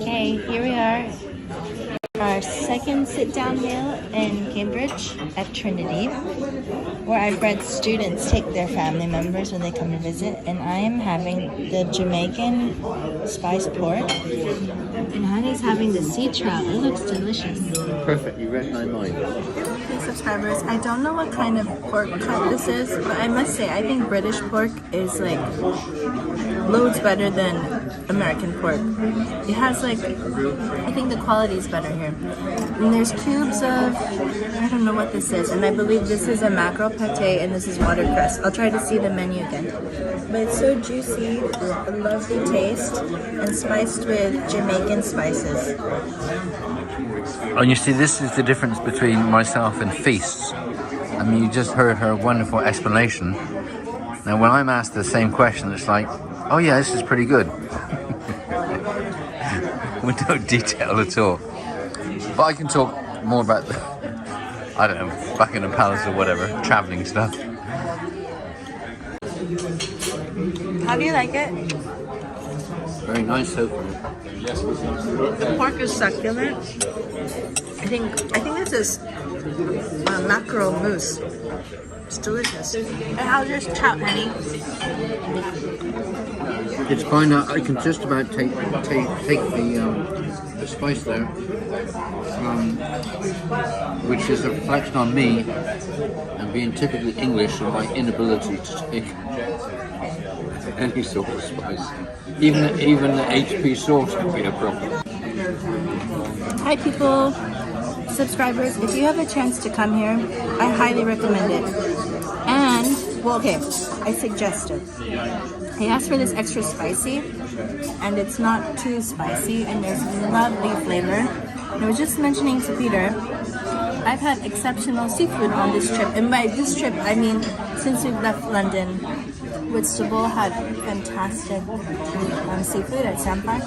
Okay, here we are. Our second sit-down meal in Cambridge at Trinity, where I've read students take their family members when they come to visit, and I am having the Jamaican spiced pork, and Honey's having the sea trout. It looks delicious. Perfect, you read my mind. Okay, subscribers, I don't know what kind of pork cut this is, but I must say I think British pork is like loads better than American pork. It has like, I think the quality is better here. And there's cubes of, I don't know what this is, and I believe this is a mackerel pate and this is watercress. I'll try to see the menu again. But it's so juicy, a lovely taste, and spiced with Jamaican spices. And you see, this is the difference between myself and feasts. I mean, you just heard her wonderful explanation. Now, when I'm asked the same question, it's like, oh yeah, this is pretty good. With no detail at all. But I can talk more about the, I don't know, Buckingham Palace or whatever, travelling stuff. How do you like it? Very nice so far. The pork is succulent. I think this is mackerel mousse. It's delicious. And how's your trout, Honey? It's fine. I can just about take the spice there, which is a reflection on me and being typically English and my inability to take any sort of spice. Even the HP sauce can be a problem. Hi people, subscribers, if you have a chance to come here, I highly recommend it. And, well, okay, I suggest it. I asked for this extra spicy, and it's not too spicy, and there's lovely flavor. And I was just mentioning to Peter, I've had exceptional seafood on this trip, and by this trip I mean since we've left London. Whitstable had fantastic seafood at Sampai,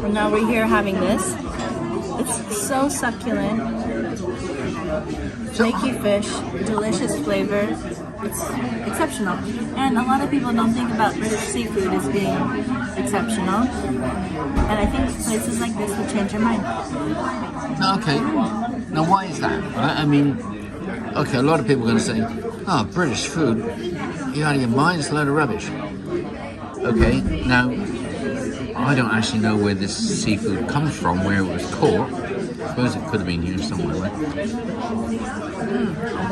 and now we're here having this. It's so succulent, flaky fish, delicious flavor. It's exceptional, and a lot of people don't think about British seafood as being exceptional, and I think places like this will change your mind. Okay, now why is that? I mean, okay, a lot of people are going to say, oh, British food, you're out of your mind, it's a load of rubbish. Okay, now, I don't actually know where this seafood comes from, where it was caught. I suppose it could have been here somewhere, right?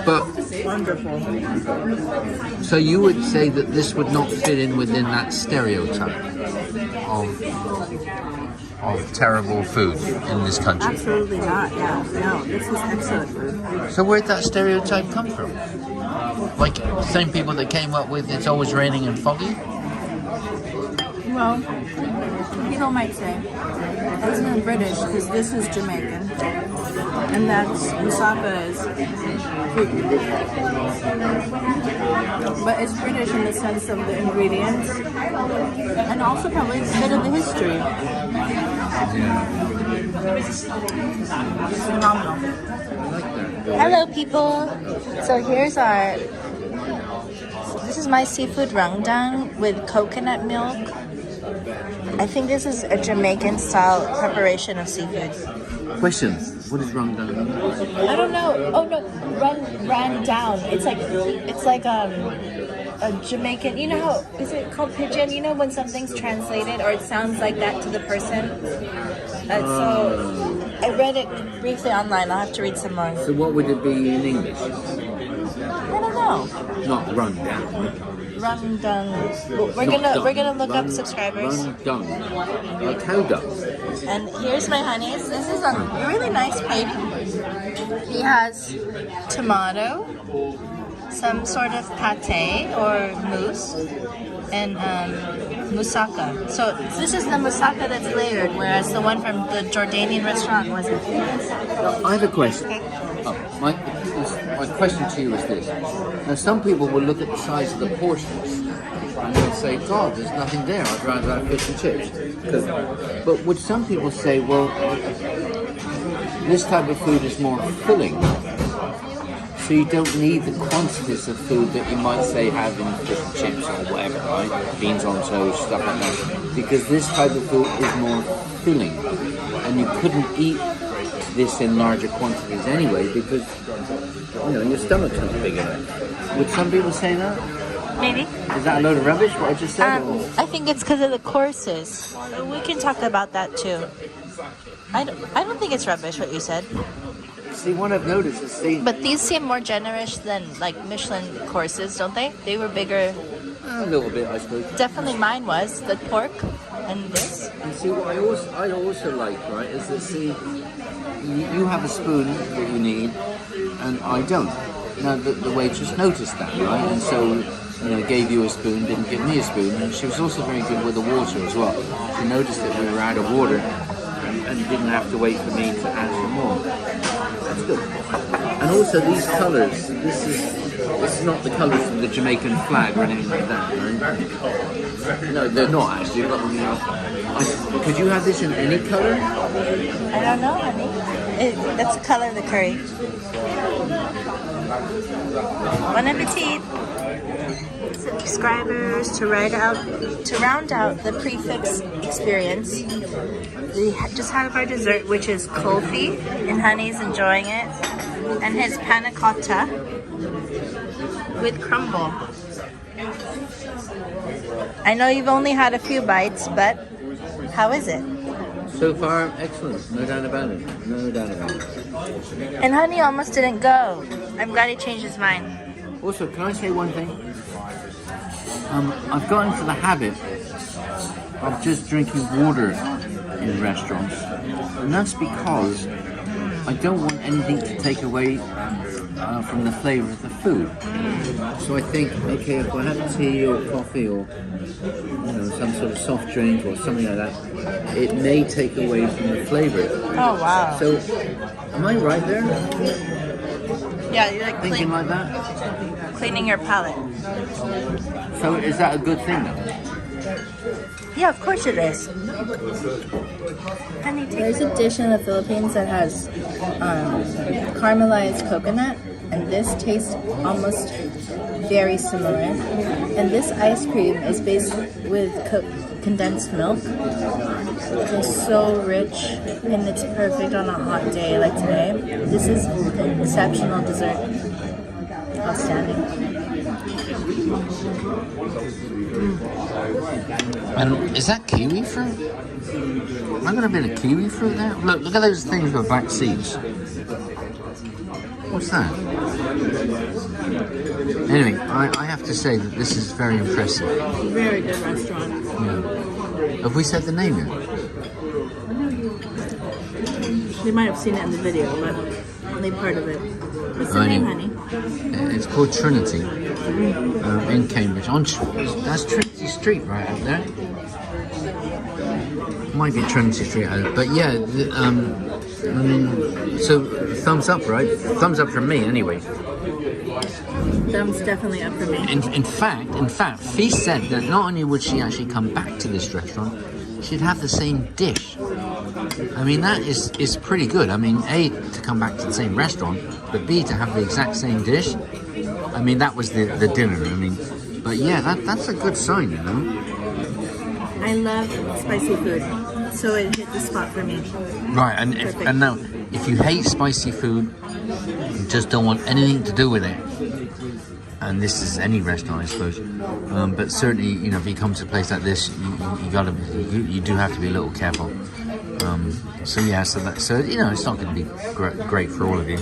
But Wonderful. so you would say that this would not fit in within that stereotype of terrible food in this country? Absolutely not. Yeah, no, this is excellent food. So where'd that stereotype come from? Like the same people that came up with it's always raining and foggy? Well, people might say it's not British because this is Jamaican, and that's moussaka is fruit. But it's British in the sense of the ingredients, and also probably a bit of the history. It's phenomenal. Hello, people. So here's our. This is my seafood rendang with coconut milk. I think this is a Jamaican style preparation of seafood. Question, what is rundung? I don't know. Oh no, run down. It's like a Jamaican. You know how is it called pigeon? You know when something's translated or it sounds like that to the person. So I read it briefly online. I'll have to read some more. So what would it be in English? I don't know. Not run down. Rundung. We're gonna look up subscribers. Rundung. Like how dung? And here's my honeys. This is a really nice plate. He has tomato, some sort of pate or mousse, and moussaka. So this is the moussaka that's layered, whereas the one from the Jordanian restaurant wasn't. I have a question. Okay. Oh, my question to you is this. Now some people will look at the size of the portions and they'll say, God, there's nothing there, I'd rather have fish and chips. But would some people say, well, this type of food is more filling, so you don't need the quantities of food that you might say have in fish and chips or whatever, right? Beans on toast, stuff like that. Because this type of food is more filling, and you couldn't eat this in larger quantities anyway because your stomach's not big enough. Would some people say that? Maybe. Is that a load of rubbish? What I just said? I think it's because of the courses. We can talk about that too. I don't think it's rubbish what you said. See, what I've noticed is But these seem more generous than like Michelin courses, don't they? They were bigger. a little bit, I suppose. Definitely mine was the pork and this. And see, what I also like, right, is that you have a spoon that you need, and I don't. Now the waitress noticed that, right, and so gave you a spoon, didn't give me a spoon, and she was also very good with the water as well. She noticed that we were out of water, and didn't have to wait for me to add some more. That's good. And also these colours, this is not the colours of the Jamaican flag or anything like that, right? No, they're not actually, but could you have this in any colour? I don't know, honey. That's the color of the curry. Bon appetit! Subscribers, to round out the pre-fixe experience, we just had our dessert, which is coffee, and Honey's enjoying it, and his panna cotta with crumble. I know you've only had a few bites, but how is it? So far, excellent. No doubt about it. No doubt about it. And Honey almost didn't go. I'm glad he changed his mind. Also, can I say one thing? I've got into the habit of just drinking water in restaurants, and that's because I don't want anything to take away from the flavour of the food. So I think, okay, if I have tea or coffee or some sort of soft drink or something like that, it may take away from the flavour. Oh wow! So, am I right there? Yeah, you're like Thinking like that? cleaning your palate. So is that a good thing though? Yeah, of course it is. There's a dish in the Philippines that has caramelized coconut, and this tastes almost very similar. And this ice cream is based with condensed milk. It's so rich, and it's perfect on a hot day like today. This is an exceptional dessert. Outstanding. And is that kiwi fruit? Am I got a bit of kiwi fruit there? Look at those things with black seeds. What's that? Anyway, I have to say that this is very impressive. Very good restaurant. Yeah. Have we said the name yet? They might have seen it in the video, but only part of it. What's the name, honey? It's called Trinity in Cambridge. That's Trinity Street right out there. Might be Trinity Street, but yeah. So thumbs up, right? Thumbs up from me, anyway. Thumbs definitely up for me. In fact, Fee said that not only would she actually come back to this restaurant, she'd have the same dish. I mean, that is pretty good. I mean, A, to come back to the same restaurant, but B, to have the exact same dish. I mean, that was the dinner. I mean, but yeah, that's a good sign, you know. I love spicy food, so it hit the spot for me. Right, and now, if you hate spicy food, you just don't want anything to do with it. And this is any restaurant, I suppose. But certainly, if you come to a place like this, you do have to be a little careful. So yeah, so it's not going to be great for all of you.